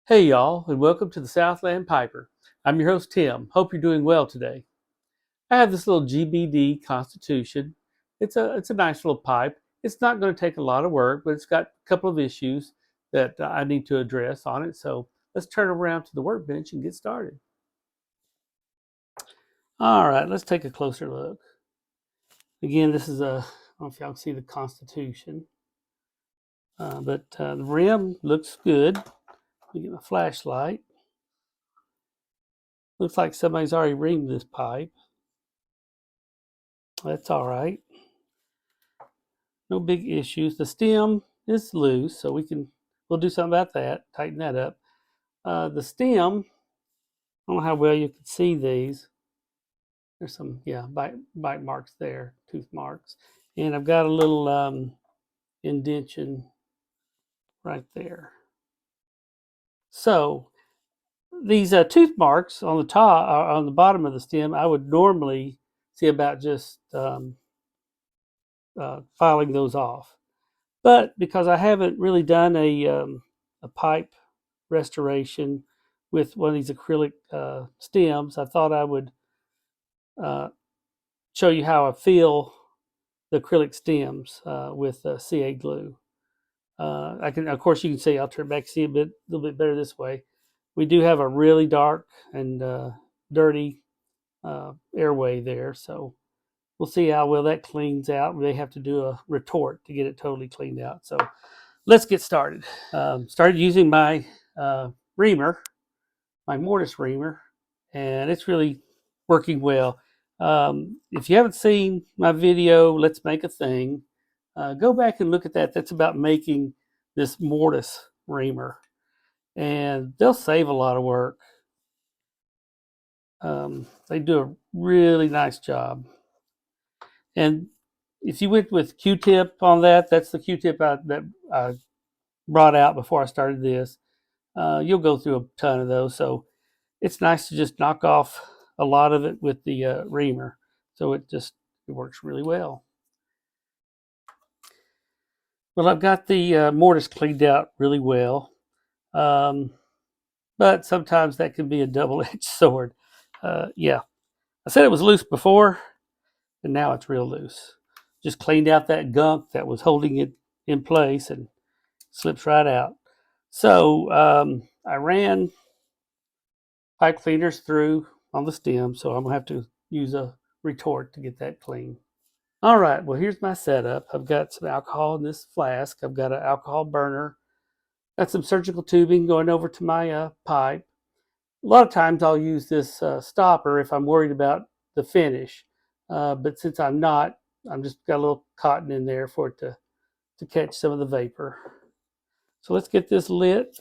Hey y'all, and welcome to the Southland Piper. I'm your host Tim. Hope you're doing well today. I have this little GBD Constitution. It's a nice little pipe. It's not going to take a lot of work, but it's got a couple of issues that I need to address on it. So let's turn around to the workbench and get started. All right, let's take a closer look. Again, this is I don't know if y'all can see the Constitution, but the rim looks good. Let me get my flashlight. Looks like somebody's already reamed this pipe. That's all right. No big issues. The stem is loose, so we'll do something about that. Tighten that up. The stem, I don't know how well you can see these. There's some bite marks there, tooth marks, and I've got a little indention right there. So these tooth marks on the top, on the bottom of the stem, I would normally see about just filing those off. But because I haven't really done a pipe restoration with one of these acrylic stems, I thought I would uh, show you how I fill the acrylic stems with CA glue. Of course, you can see. I'll turn back, see a little bit better this way. We do have a really dark and dirty airway there, so we'll see how well that cleans out. We may have to do a retort to get it totally cleaned out. So let's get started. Started using my reamer, my mortise reamer, and it's really working well. If you haven't seen my video, Let's Make a Thing, go back and look at that. That's about making this mortise reamer, and they'll save a lot of work. They do a really nice job. And if you went with Q-tip on that, that's the Q-tip that I brought out before I started this. You'll go through a ton of those, so it's nice to just knock off a lot of it with the reamer. So it works really well. Well, I've got the mortise cleaned out really well, but sometimes that can be a double-edged sword. Yeah, I said it was loose before, and now it's real loose. Just cleaned out that gunk that was holding it in place and slips right out. So I ran pipe cleaners through on the stem, so I'm gonna have to use a retort to get that clean. All right, well, here's my setup. I've got some alcohol in this flask. I've got an alcohol burner. Got some surgical tubing going over to my pipe. A lot of times I'll use this stopper if I'm worried about the finish, but since I'm not, I'm just got a little cotton in there for it to catch some of the vapor. So let's get this lit,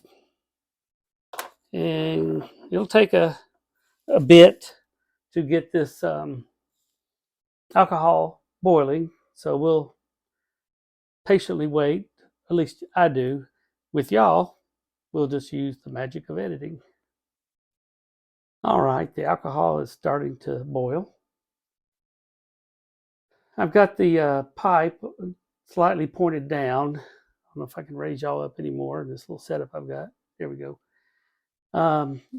and it'll take a bit to get this alcohol boiling. So we'll patiently wait. At least I do. With y'all, we'll just use the magic of editing. All right, the alcohol is starting to boil. I've got the pipe slightly pointed down. I don't know if I can raise y'all up anymore. This little setup I've got. There we go.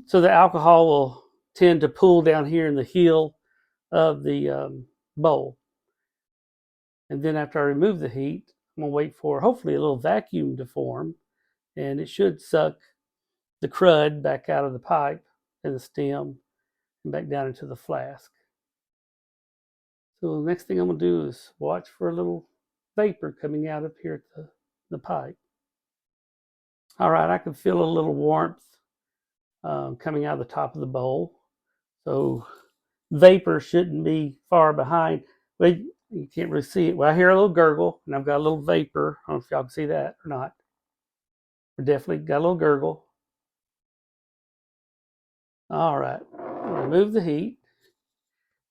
So the alcohol will tend to pool down here in the heel of the bowl. And then after I remove the heat, I'm gonna wait for hopefully a little vacuum to form, and it should suck the crud back out of the pipe and the stem and back down into the flask. So the next thing I'm gonna do is watch for a little vapor coming out up here at the pipe. All right, I can feel a little warmth coming out of the top of the bowl. So vapor shouldn't be far behind. Well, you can't really see it. Well, I hear a little gurgle, and I've got a little vapor. I don't know if y'all can see that or not. We definitely got a little gurgle. All right, remove the heat.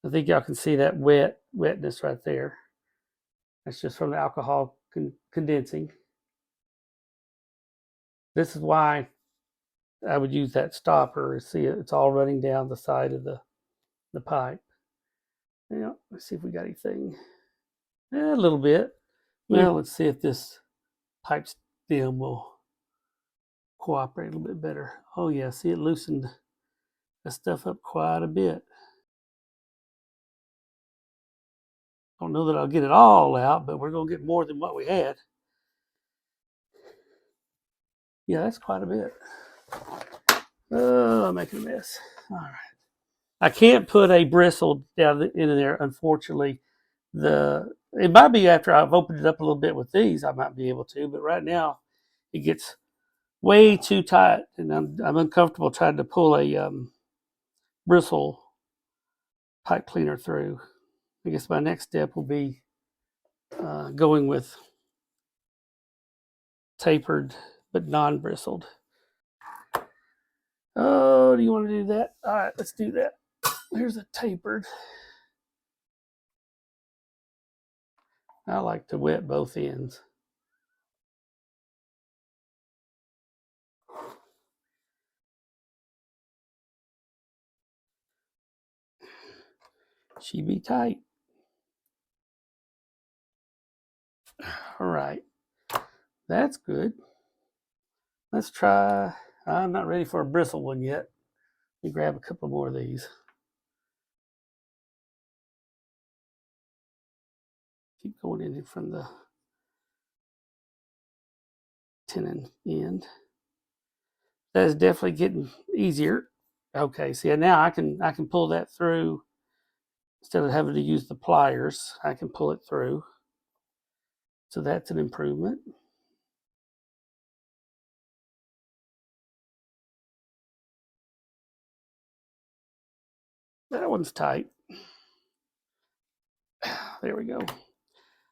I think y'all can see that wetness right there. That's just from the alcohol condensing. This is why I would use that stopper. See, it's all running down the side of the pipe. Yeah, let's see if we got anything. A little bit. Well, let's see if this pipe stem will cooperate a little bit better. Oh yeah, see, it loosened that stuff up quite a bit. I don't know that I'll get it all out, but we're going to get more than what we had. Yeah, that's quite a bit. Oh, I'm making a mess. All right. I can't put a bristle down in there, unfortunately. It might be after I've opened it up a little bit with these, I might be able to, but right now it gets way too tight, and I'm uncomfortable trying to pull a bristle pipe cleaner through. I guess my next step will be going with tapered but non-bristled. Oh, do you want to do that? All right, let's do that. Here's a tapered. I like to wet both ends. She be tight. All right, that's good. Let's try. I'm not ready for a bristle one yet. Let me grab a couple more of these. Keep going in from the tenon end. That is definitely getting easier. Okay, see now I can pull that through instead of having to use the pliers. I can pull it through. So that's an improvement. That one's tight. There we go. All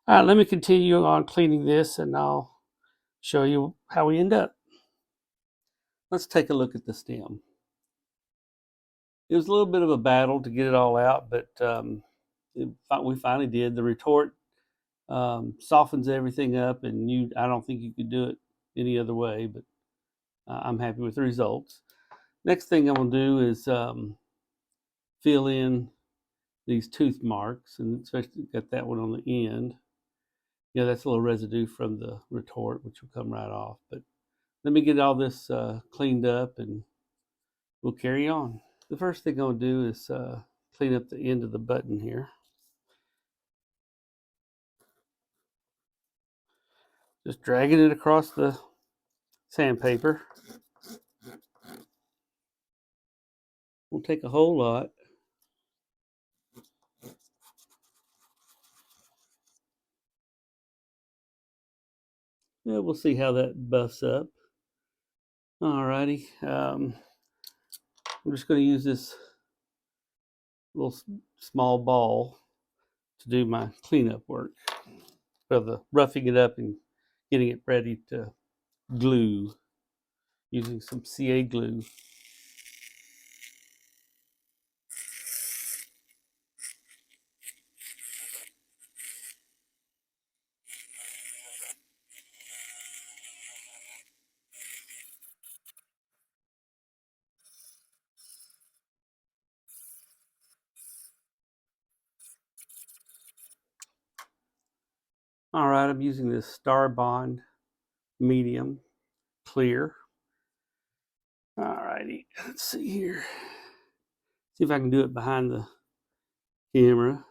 right, let me continue on cleaning this and I'll show you how we end up. Let's take a look at the stem. It was a little bit of a battle to get it all out, but we finally did. The retort softens everything up, and I don't think you could do it any other way, but I'm happy with the results. Next thing I'm going to do is fill in these tooth marks, and especially got that one on the end. Yeah, that's a little residue from the retort, which will come right off. But let me get all this cleaned up, and we'll carry on. The first thing I'm going to do is clean up the end of the button here. Just dragging it across the sandpaper. Won't take a whole lot. Yeah, we'll see how that buffs up. Alrighty. I'm just going to use this little small ball to do my cleanup work. For the roughing it up and getting it ready to glue using some CA glue. All right, I'm using this Star Bond medium clear. All righty, let's see here. See if I can do it behind the camera.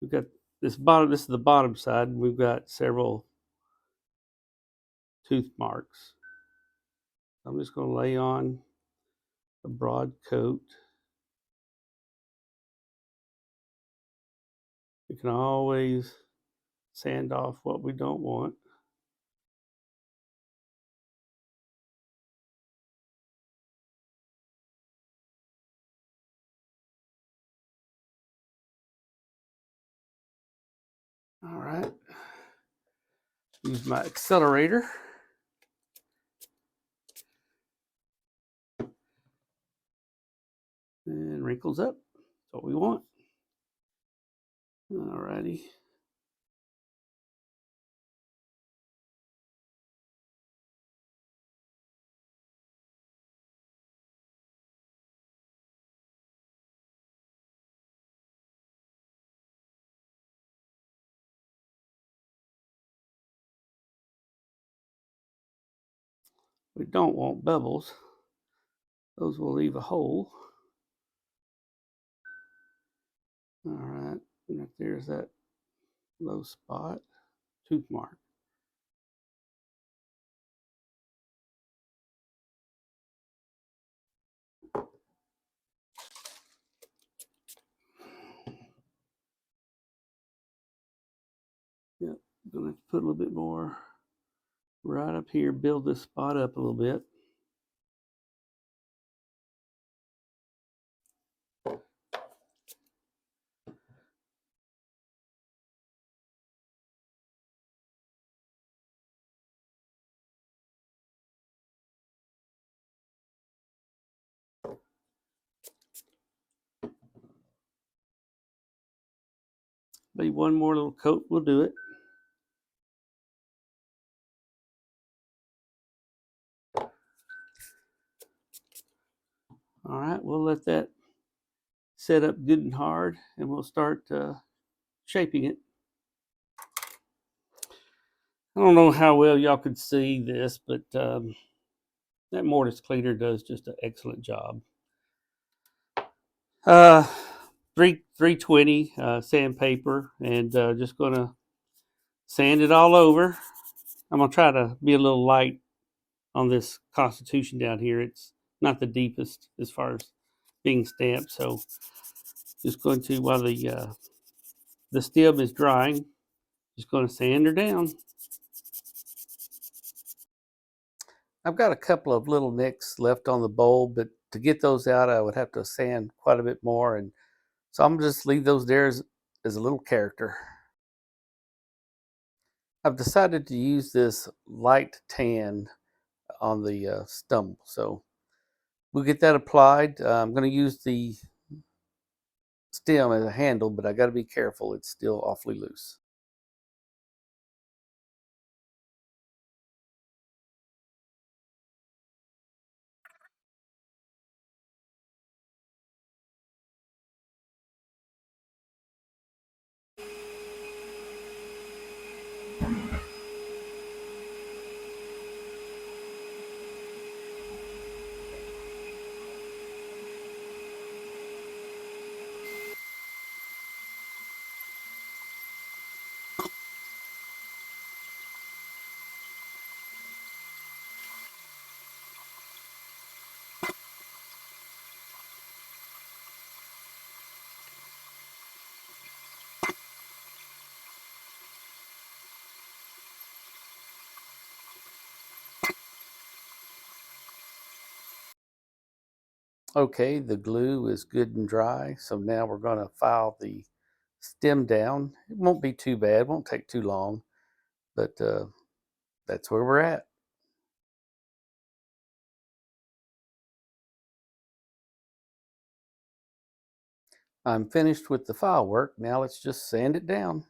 We've got this bottom, this is the bottom side, and we've got several tooth marks. I'm just going to lay on a broad coat. We can always sand off what we don't want. All right. Use my accelerator. And wrinkles up. That's what we want. All righty. We don't want bubbles. Those will leave a hole. All right, and there's that low spot, tooth mark. Yep, gonna have to put a little bit more right up here, build this spot up a little bit. Maybe one more little coat will do it. All right, we'll let that set up good and hard, and we'll start shaping it. I don't know how well y'all could see this, but that mortise cleaner does just an excellent job. 320 sandpaper, and just gonna sand it all over. I'm gonna try to be a little light on this Constitution down here. It's not the deepest as far as being stamped, so just going to, while the stem is drying, just going to sand her down. I've got a couple of little nicks left on the bowl, but to get those out, I would have to sand quite a bit more, and so I'm just leave those there as a little character. I've decided to use this light tan on the stump, so we'll get that applied. I'm going to use the stem as a handle, but I got to be careful. It's still awfully loose. Okay, the glue is good and dry, so now we're going to file the stem down. It won't be too bad, won't take too long, but that's where we're at. I'm finished with the file work. Now let's just sand it down.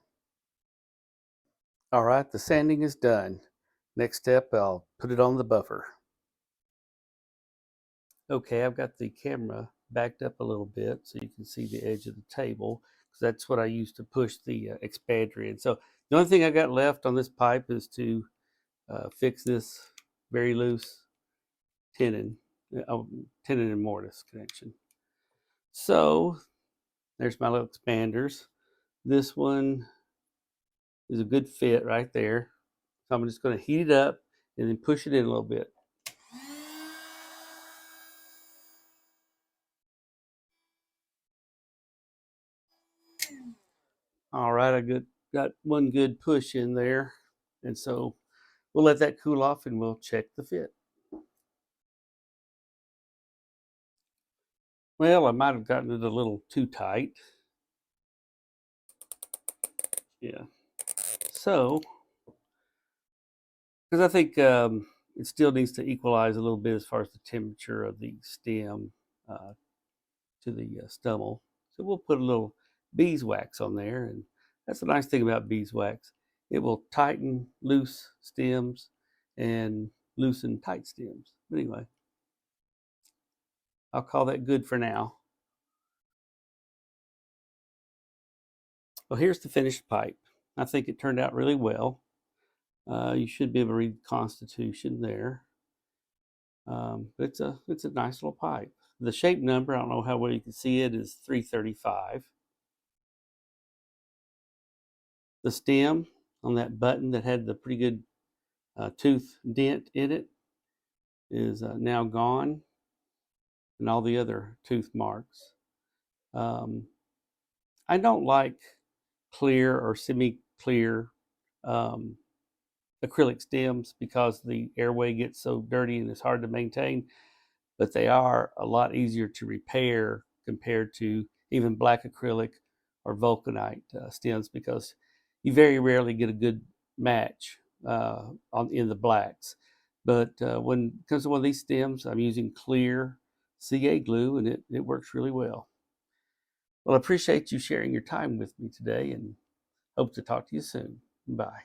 All right, the sanding is done. Next step, I'll put it on the buffer. Okay, I've got the camera backed up a little bit so you can see the edge of the table, because that's what I use to push the expander in. So the only thing I got left on this pipe is to fix this very loose tenon, tenon and mortise connection. So there's my little expanders. This one is a good fit right there. So I'm just going to heat it up and then push it in a little bit. All right, I got one good push in there. And so we'll let that cool off and we'll check the fit. Well, I might have gotten it a little too tight. Yeah. So, because I think it still needs to equalize a little bit as far as the temperature of the stem uh, to the stummel. So we'll put a little beeswax on there, and that's the nice thing about beeswax. It will tighten loose stems and loosen tight stems. But anyway, I'll call that good for now. Well, here's the finished pipe. I think it turned out really well. You should be able to read the Constitution there. But it's a nice little pipe. The shape number, I don't know how well you can see it, is 335. The stem on that button that had the pretty good tooth dent in it is now gone, and all the other tooth marks. Um, I don't like clear or semi-clear um, acrylic stems because the airway gets so dirty and it's hard to maintain, but they are a lot easier to repair compared to even black acrylic or vulcanite stems, because you very rarely get a good match in the blacks. But when it comes to one of these stems, I'm using clear CA glue, and it works really well. Well, I appreciate you sharing your time with me today, and hope to talk to you soon. Bye.